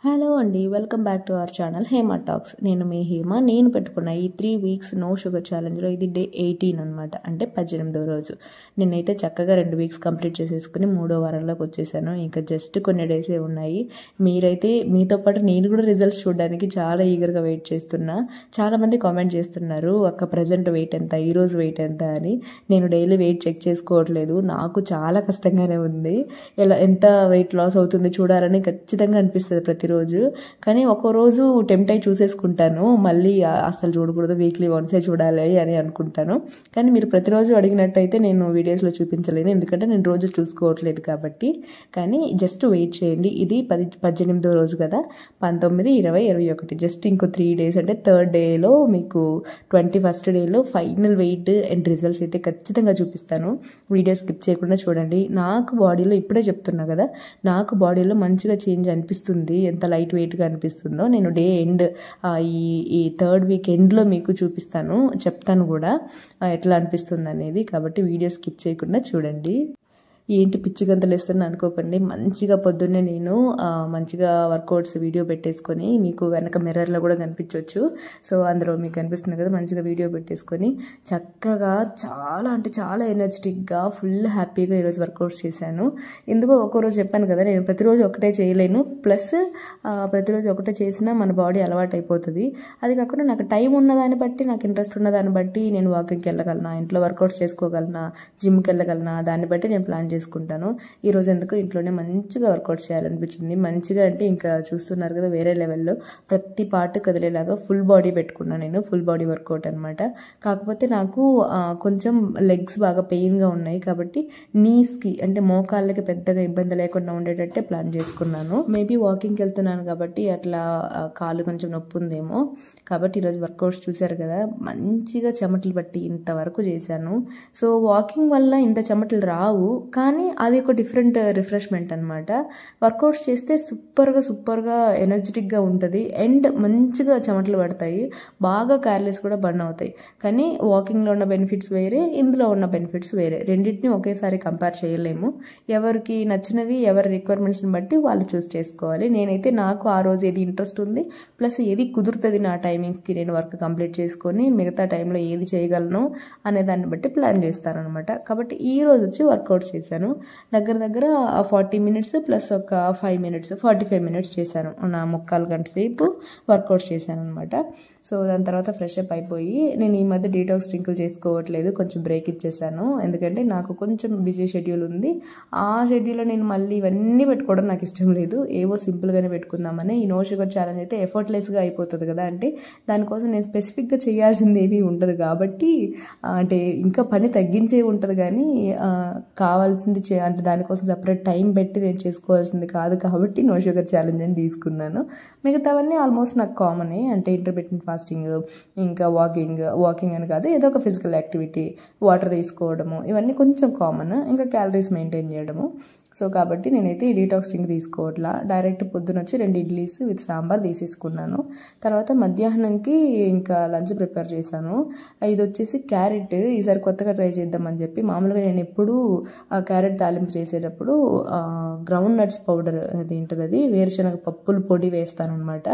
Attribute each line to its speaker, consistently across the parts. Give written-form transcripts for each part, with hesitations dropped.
Speaker 1: Hello అండి, welcome back to our channel Hema talks. నేను మీ హేమ. నేను పెట్టుకున్న ఈ 3 వీక్స్ నో షుగర్ ఛాలెంజ్లో ఇది డే 18 అనమాట, అంటే 18వ రోజు. నేనైతే చక్కగా 2 వీక్స్ కంప్లీట్ చేసేసుకుని 3వ వారంలోకి వచ్చేసాను. ఇంకా జస్ట్ కొన్ని డేసే ఉన్నాయి. మీరైతే మీతో పాటు నేను కూడా రిజల్ట్స్ చూడడానికి చాలా ఈగర్గా వెయిట్ చేస్తున్నా. చాలామంది కామెంట్ చేస్తున్నారు, అక్క ప్రజెంట్ వెయిట్ ఎంత, ఈరోజు వెయిట్ ఎంత అని. నేను డైలీ వెయిట్ చెక్ చేసుకోవట్లేదు, నాకు చాలా కష్టంగానే ఉంది. ఎంత వెయిట్ లాస్ అవుతుంది చూడాలని ఖచ్చితంగా అనిపిస్తుంది ప్రతిరోజు. కానీ ఒక్కో రోజు టెంప్ట్ అయి చూసేసుకుంటాను, మళ్ళీ అసలు చూడకూడదు, వీక్లీ వన్సే చూడాలి అని అనుకుంటాను. కానీ మీరు ప్రతిరోజు అడిగినట్టయితే నేను వీడియోస్లో చూపించలేను, ఎందుకంటే నేను రోజు చూసుకోవట్లేదు కాబట్టి. కానీ జస్ట్ వెయిట్ చేయండి. ఇది 18వ రోజు కదా, 19, 20, 21 జస్ట్ ఇంకో 3 డేస్, అంటే 3rd డేలో మీకు 21st డేలో ఫైనల్ వెయిట్ అండ్ రిజల్ట్స్ అయితే ఖచ్చితంగా చూపిస్తాను. వీడియో స్కిప్ చేయకుండా చూడండి. నాకు బాడీలో ఇప్పుడే చెప్తున్నా కదా, నాకు బాడీలో మంచిగా చేంజ్ అనిపిస్తుంది. ఎంత లైట్ వెయిట్గా అనిపిస్తుందో నేను డే ఎండ్ ఈ 3rd వీక్ ఎండ్లో మీకు చెప్తాను కూడా ఎట్లా అనిపిస్తుంది అనేది. కాబట్టి వీడియో స్కిప్ చేయకుండా చూడండి. ఏంటి పిచ్చి గంతలు వేస్తున్నా అనుకోకండి. మంచిగా పొద్దున్నే నేను మంచిగా వర్కౌట్స్ వీడియో పెట్టేసుకొని, మీకు వెనక మిర్రర్లో కూడా కనిపించవచ్చు. సో అందులో మీకు కనిపిస్తుంది కదా, మంచిగా వీడియో పెట్టేసుకొని చక్కగా చాలా అంటే చాలా ఎనర్జెటిక్గా ఫుల్ హ్యాపీగా ఈరోజు వర్కౌట్స్ చేశాను. ఎందుకో ఒక్కోరోజు చెప్పాను కదా, నేను ప్రతిరోజు ఒకటే చేయలేను, ప్లస్ ప్రతిరోజు ఒకటే చేసినా మన బాడీ అలవాటు అయిపోతుంది. అది కాకుండా నాకు టైం ఉన్నదాన్ని బట్టి, నాకు ఇంట్రెస్ట్ ఉన్నదాన్ని బట్టి నేను వాకింగ్కి వెళ్ళగలనా, ఇంట్లో వర్కౌట్స్ చేసుకోగలనా, జిమ్కి వెళ్ళగలనా, దాన్ని బట్టి నేను ప్లాన్ చేసుకుంటాను. ఈరోజు ఎందుకు ఇంట్లోనే మంచిగా వర్కౌట్ చేయాలనిపించింది. మంచిగా అంటే ఇంకా చూస్తున్నారు కదా, వేరే లెవెల్లో ప్రతి పార్ట్ కదిలేలాగా ఫుల్ బాడీ పెట్టుకున్నాను నేను. ఫుల్ బాడీ వర్కౌట్ అనమాట. కాకపోతే నాకు కొంచెం లెగ్స్ బాగా పెయిన్గా ఉన్నాయి కాబట్టి నీస్కి అంటే మోకాళ్ళకి పెద్దగా ఇబ్బంది లేకుండా ఉండేటట్టే ప్లాన్ చేసుకున్నాను. మేబీ వాకింగ్కి వెళ్తున్నాను కాబట్టి అట్లా కాళ్ళు కొంచెం నొప్పి ఉందేమో. కాబట్టి ఈరోజు వర్కౌట్స్ చూశారు కదా, మంచిగా చెమటలు పట్టి ఇంతవరకు చేశాను. సో వాకింగ్ వల్ల ఇంత చెమటలు రావు, కానీ అది ఒక డిఫరెంట్ రిఫ్రెష్మెంట్ అనమాట. వర్కౌట్స్ చేస్తే సూపర్గా ఎనర్జెటిక్గా ఉంటుంది అండ్ మంచిగా చెమటలు పడతాయి, బాగా క్యాలరీస్ కూడా బర్న్ అవుతాయి. కానీ వాకింగ్లో ఉన్న బెనిఫిట్స్ వేరే, ఇందులో ఉన్న బెనిఫిట్స్ వేరే. రెండింటిని ఒకేసారి కంపేర్ చేయలేము. ఎవరికి నచ్చినవి, ఎవరి రిక్వైర్మెంట్స్ని బట్టి వాళ్ళు చూస్ చేసుకోవాలి. నేనైతే నాకు ఆ రోజు ఏది ఇంట్రెస్ట్ ఉంది, ప్లస్ ఏది కుదురుతుంది నా టైమింగ్స్కి, నేను వర్క్ కంప్లీట్ చేసుకొని మిగతా టైంలో ఏది చేయగలను అనే దాన్ని బట్టి ప్లాన్ చేస్తాను అనమాట. కాబట్టి ఈ రోజు వచ్చి వర్కౌట్స్ చేశాను. దగ్గర 40 మినిట్స్ ప్లస్ ఒక 5 మినిట్స్ 45 మినిట్స్ చేశాను. నా 3/4 గంట సేపు వర్కౌట్స్ చేశాను అనమాట. సో దాని తర్వాత ఫ్రెష్ అప్ అయిపోయి, నేను ఈ మధ్య డీటాక్స్ డ్రింకులు చేసుకోవట్లేదు, కొంచెం బ్రేక్ ఇచ్చేసాను. ఎందుకంటే నాకు కొంచెం బిజీ షెడ్యూల్ ఉంది. ఆ షెడ్యూల్లో నేను మళ్ళీ ఇవన్నీ పెట్టుకోవడం నాకు ఇష్టం లేదు. ఏవో సింపుల్గానే పెట్టుకుందామని. ఈ నో షుగర్ ఛాలెంజ్ అయితే ఎఫర్ట్లెస్గా అయిపోతుంది కదా, అంటే దానికోసం నేను స్పెసిఫిక్గా చేయాల్సింది ఏమీ ఉండదు కాబట్టి, అంటే ఇంకా పని తగ్గించే ఉంటుంది కానీ కావాల్సింది అంటే దానికోసం సపరేట్ టైం పెట్టి నేను చేసుకోవాల్సింది కాదు కాబట్టి నో షుగర్ ఛాలెంజ్ అని తీసుకున్నాను. మిగతావన్నీ ఆల్మోస్ట్ నాకు కామనే, అంటే ఇంటర్మిటెంట్ ఫాస్టింగ్, ఇంకా వాకింగ్ అని కాదు, ఏదో ఒక ఫిజికల్ యాక్టివిటీ, వాటర్ తీసుకోవడము, ఇవన్నీ కొంచెం కామన్. ఇంకా క్యాలరీస్ మెయింటైన్ చేయడము. సో కాబట్టి నేనైతే ఈ డీటాక్స్ డ్రింక్ తీసుకోవట్లా. డైరెక్ట్ పొద్దున వచ్చి 2 ఇడ్లీస్ విత్ సాంబార్ తీసేసుకున్నాను. తర్వాత మధ్యాహ్నంకి ఇంకా లంచ్ ప్రిపేర్ చేశాను. ఇది వచ్చేసి క్యారెట్, ఈసారి కొత్తగా ట్రై చేద్దామని చెప్పి. మామూలుగా నేను ఎప్పుడూ క్యారెట్ తాలింపు చేసేటప్పుడు గ్రౌండ్ నట్స్ పౌడర్ అది వేరుశనగ పప్పుల పొడి వేస్తాను అనమాట.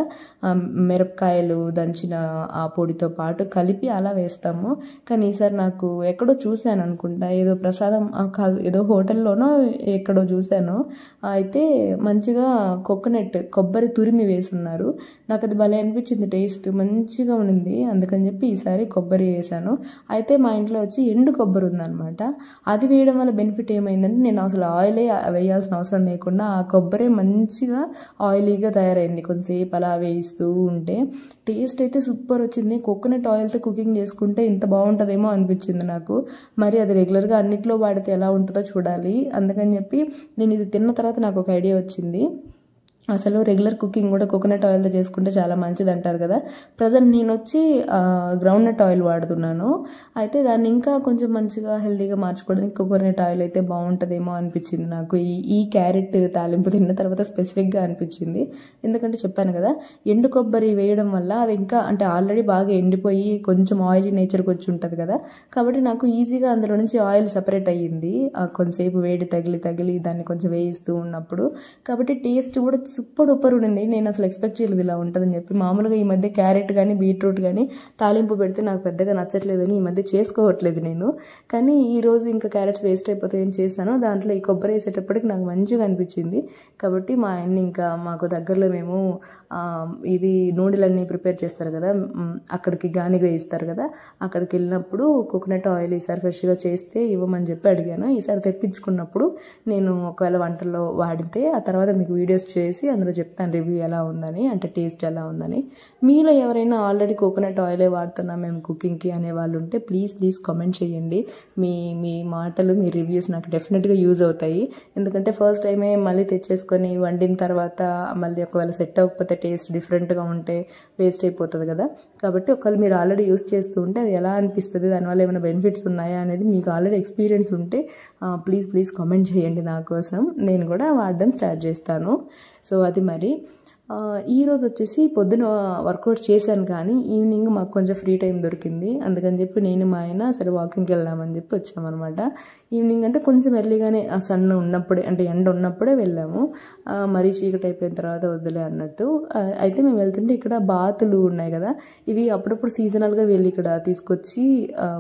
Speaker 1: మిరపకాయలు దంచిన ఆ పొడితో పాటు కలిపి అలా వేస్తాము. కానీ ఈసారి నాకు ఎక్కడో చూశాను అనుకుంటా, ఏదో ప్రసాదం కాదు, ఏదో హోటల్లోనో ఎక్కడో చూశాను. అయితే మంచిగా కొబ్బరి తురిమి వేసున్నారు. నాకు అది భలే అనిపించింది, టేస్ట్ మంచిగా ఉండింది. అందుకని చెప్పి ఈసారి కొబ్బరి వేసాను. అయితే మా ఇంట్లో వచ్చి ఎండు కొబ్బరి ఉందన్నమాట. అది వేయడం వల్ల బెనిఫిట్ ఏమైందంటే, నేను అసలు ఆయిలే వేయాల్సిన అవసరం లేకుండా ఆ కొబ్బరి మంచిగా ఆయిలీగా తయారైంది. కొంతసేపు అలా వేయిస్తూ ఉంటే టేస్ట్ అయితే సూపర్ వచ్చింది. కోకోనట్ ఆయిల్తో కుకింగ్ చేసుకుంటే ఇంత బాగుంటుందేమో అనిపించింది నాకు. మరి అది రెగ్యులర్గా అన్నిట్లో వాడితే ఎలా ఉంటుందో చూడాలి. అందుకని చెప్పి నేను ఇది తిన్న తర్వాత నాకు ఒక ఐడియా వచ్చింది. అసలు రెగ్యులర్ కుకింగ్ కూడా కోకోనట్ ఆయిల్తో చేసుకుంటే చాలా మంచిది అంటారు కదా. ప్రజెంట్ నేను వచ్చి గ్రౌండ్ నట్ ఆయిల్ వాడుతున్నాను. అయితే దాన్ని ఇంకా కొంచెం మంచిగా హెల్తీగా మార్చుకోవడానికి కోకోనట్ ఆయిల్ అయితే బాగుంటుందేమో అనిపించింది నాకు. ఈ క్యారెట్ తాలింపు తిన్న తర్వాత స్పెసిఫిక్గా అనిపించింది. ఎందుకంటే చెప్పాను కదా, ఎండు కొబ్బరి వేయడం వల్ల అది ఇంకా అంటే ఆల్రెడీ బాగా ఎండిపోయి కొంచెం ఆయిలీ నేచర్కి వచ్చి ఉంటుంది కదా, కాబట్టి నాకు ఈజీగా అందులో నుంచి ఆయిల్ సపరేట్ అయ్యింది కొంతసేపు వేడి తగిలి దాన్ని కొంచెం వేయిస్తూ ఉన్నప్పుడు. కాబట్టి టేస్ట్ కూడా సూపర్ డూపర్ ఉండింది. నేను అసలు ఎక్స్పెక్ట్ చేయలేదు ఇలా ఉంటుందని చెప్పి. మామూలుగా ఈ మధ్య క్యారెట్ కానీ బీట్రూట్ కానీ తాలింపు పెడితే నాకు పెద్దగా నచ్చట్లేదని ఈ మధ్య చేసుకోవట్లేదు నేను. కానీ ఈరోజు ఇంకా క్యారెట్స్ వేస్ట్ అయిపోతాయని చేశాను. దాంట్లో ఈ కొబ్బరి వేసేటప్పటికి నాకు మంచిగా అనిపించింది. కాబట్టి మా ఆయన్ని ఇంకా మాకు దగ్గరలో మేము ఇది నూనెలన్నీ ప్రిపేర్ చేస్తారు కదా, అక్కడికి గానిగా ఇస్తారు కదా, అక్కడికి వెళ్ళినప్పుడు కోకోనట్ ఆయిల్ ఈసారి ఫ్రెష్గా చేస్తే ఇవ్వమని చెప్పి అడిగాను. ఈసారి తెప్పించుకున్నప్పుడు నేను ఒకవేళ వంటల్లో వాడితే ఆ తర్వాత మీకు వీడియోస్ చేసి అందులో చెప్తాను రివ్యూ ఎలా ఉందని, అంటే టేస్ట్ ఎలా ఉందని. మీలో ఎవరైనా ఆల్రెడీ కోకోనట్ ఆయిలే వాడుతున్నాం మేము కుకింగ్కి అనే వాళ్ళు ఉంటే ప్లీజ్ కామెంట్ చేయండి. మీ మాటలు, మీ రివ్యూస్ నాకు డెఫినెట్గా యూజ్ అవుతాయి. ఎందుకంటే ఫస్ట్ టైమే మళ్ళీ తెచ్చేసుకొని వండిన తర్వాత మళ్ళీ ఒకవేళ సెట్ అవ్వకపోతే టేస్ట్ డిఫరెంట్గా ఉంటే వేస్ట్ అయిపోతుంది కదా. కాబట్టి ఒకవేళ మీరు ఆల్రెడీ యూస్ చేస్తూ ఉంటే అది ఎలా అనిపిస్తుంది, దానివల్ల ఏమైనా బెనిఫిట్స్ ఉన్నాయా అనేది మీకు ఆల్రెడీ ఎక్స్పీరియన్స్ ఉంటే ప్లీజ్ కామెంట్ చేయండి నా కోసం. నేను కూడా వాడడం స్టార్ట్ చేస్తాను. సో అది మరి ఈరోజు వచ్చేసి పొద్దున వర్కౌట్ చేశాను కానీ ఈవినింగ్ మాకు కొంచెం ఫ్రీ టైం దొరికింది. అందుకని చెప్పి నేను మా ఆయన సరే వాకింగ్కి వెళ్దామని చెప్పి వచ్చామన్నమాట. ఈవినింగ్ అంటే కొంచెం ఎర్లీగానే ఆ సన్ ఉన్నప్పుడే, అంటే ఎండ ఉన్నప్పుడే వెళ్ళాము. మరీ చీకటి అయిపోయిన తర్వాత వద్దులే అన్నట్టు. అయితే మేము వెళ్తుంటే ఇక్కడ బాతులు ఉన్నాయి కదా, ఇవి అప్పుడప్పుడు సీజనల్గా వెళ్ళి ఇక్కడ తీసుకొచ్చి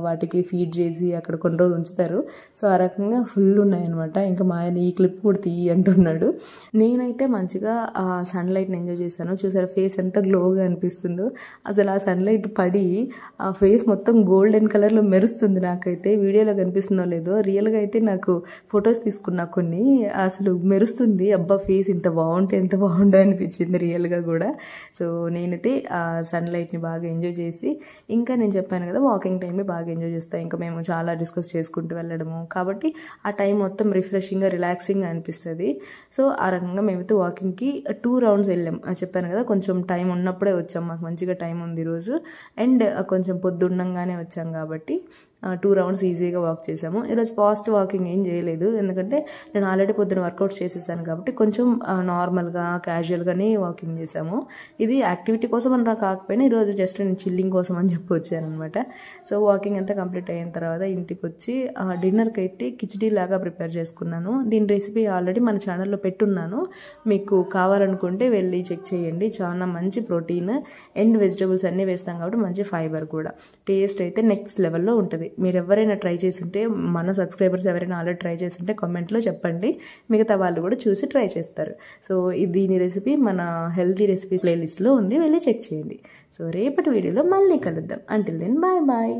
Speaker 1: వాటికి ఫీడ్ చేసి అక్కడ కొన్ని రోజులు ఉంచుతారు. సో ఆ రకంగా ఫుల్ ఉన్నాయన్నమాట. ఇంకా మా ఆయన ఈ క్లిప్ కూడా తీయి అంటున్నాడు. నేనైతే మంచిగా ఆ సన్లైట్ని ఎంజాయ్ చేశాను. చూసారా ఫేస్ ఎంత గ్లోగా అనిపిస్తుందో. అసలు ఆ సన్లైట్ పడి ఆ ఫేస్ మొత్తం గోల్డెన్ కలర్లో మెరుస్తుంది. నాకైతే వీడియోలో కనిపిస్తుందో లేదో, రియల్గా అయితే నాకు ఫొటోస్ తీసుకున్నా కొన్ని, అసలు మెరుస్తుంది. అబ్బా ఫేస్ ఇంత బాగుంటే ఎంత బాగుండో అనిపించింది రియల్గా కూడా. సో నేనైతే ఆ సన్లైట్ని బాగా ఎంజాయ్ చేసి, ఇంకా నేను చెప్పాను కదా వాకింగ్ టైంని బాగా ఎంజాయ్ చేస్తాను. ఇంకా మేము చాలా డిస్కస్ చేసుకుంటూ వెళ్ళడము కాబట్టి ఆ టైం మొత్తం రిఫ్రెషింగ్గా రిలాక్సింగ్గా అనిపిస్తుంది. సో ఆ రకంగా మేమైతే వాకింగ్కి 2 రౌండ్స్ వెళ్ళాం. చెప్పాను కదా కొంచెం టైం ఉన్నప్పుడే వచ్చాం, మాకు మంచిగా టైం ఉంది ఈరోజు. అండ్ కొంచెం పొద్దున్నంగానే వచ్చాం కాబట్టి 2 రౌండ్స్ ఈజీగా వాక్ చేసాము. ఈరోజు ఫాస్ట్ వాకింగ్ ఏం చేయలేదు, ఎందుకంటే నేను ఆల్రెడీ పొద్దున వర్కౌట్ చేసేసాను కాబట్టి కొంచెం నార్మల్గా క్యాజువల్గానే వాకింగ్ చేసాము. ఇది యాక్టివిటీ కోసం అని నాకు కాకపోయినా ఈరోజు జస్ట్ నేను చిల్లింగ్ కోసం అని చెప్పి వచ్చాను అనమాట. సో వాకింగ్ అంతా కంప్లీట్ అయిన తర్వాత ఇంటికి వచ్చి డిన్నర్కి అయితే కిచిడీ లాగా ప్రిపేర్ చేసుకున్నాను. దీని రెసిపీ ఆల్రెడీ మన ఛానల్లో పెట్టున్నాను, మీకు కావాలనుకుంటే వెళ్ళి చెక్ చేయండి. చాలా మంచి ప్రోటీన్ అండ్ వెజిటబుల్స్ అన్నీ వేస్తాం కాబట్టి మంచి ఫైబర్ కూడా. టేస్ట్ అయితే నెక్స్ట్ లెవెల్లో ఉంటుంది. మీరు ఎవరైనా ట్రై చేస్తుంటే, మన సబ్స్క్రైబర్స్ ఎవరైనా ఆల్రెడీ ట్రై చేస్తుంటే కామెంట్లో చెప్పండి, మిగతా వాళ్ళు కూడా చూసి ట్రై చేస్తారు. సో దీని రెసిపీ మన హెల్తీ రెసిపీ ప్లేలిస్ట్లో ఉంది, వెళ్ళి చెక్ చేయండి. సో రేపటి వీడియోలో మళ్ళీ కలుద్దాం. Until then bye.